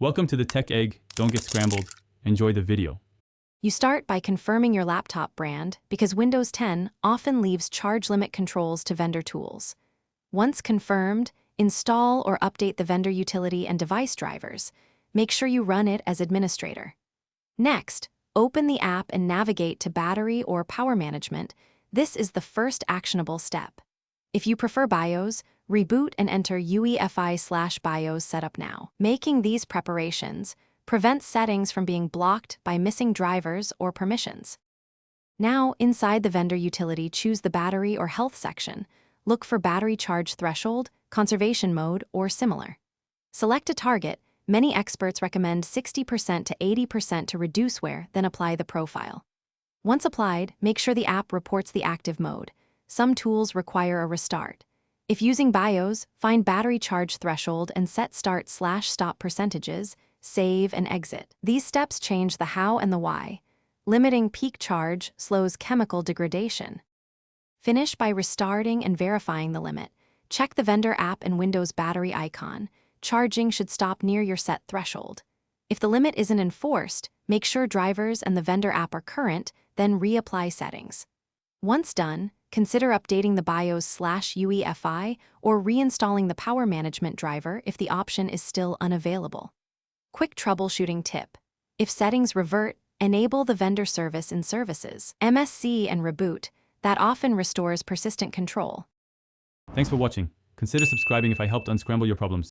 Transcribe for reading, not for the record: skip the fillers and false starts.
Welcome to the Tech Egg. Don't get scrambled. Enjoy the video. You start by confirming your laptop brand because Windows 10 often leaves charge limit controls to vendor tools. Once confirmed, install or update the vendor utility and device drivers. Make sure you run it as administrator. Next, open the app and navigate to battery or power management. This is the first actionable step. If you prefer BIOS, reboot and enter UEFI/BIOS setup now. Making these preparations prevents settings from being blocked by missing drivers or permissions. Now, inside the vendor utility, choose the battery or health section. Look for battery charge threshold, conservation mode, or similar. Select a target. Many experts recommend 60% to 80% to reduce wear, then apply the profile. Once applied, make sure the app reports the active mode. Some tools require a restart. If using BIOS, find battery charge threshold and set start/stop percentages, save and exit. These steps change the how and the why. Limiting peak charge slows chemical degradation. Finish by restarting and verifying the limit. Check the vendor app and Windows battery icon. Charging should stop near your set threshold. If the limit isn't enforced, make sure drivers and the vendor app are current, then reapply settings. Once done, consider updating the BIOS/UEFI or reinstalling the power management driver if the option is still unavailable. Quick troubleshooting tip. If settings revert, enable the vendor service in Services, MSC, and reboot. That often restores persistent control. Thanks for watching. Consider subscribing if I helped unscramble your problems.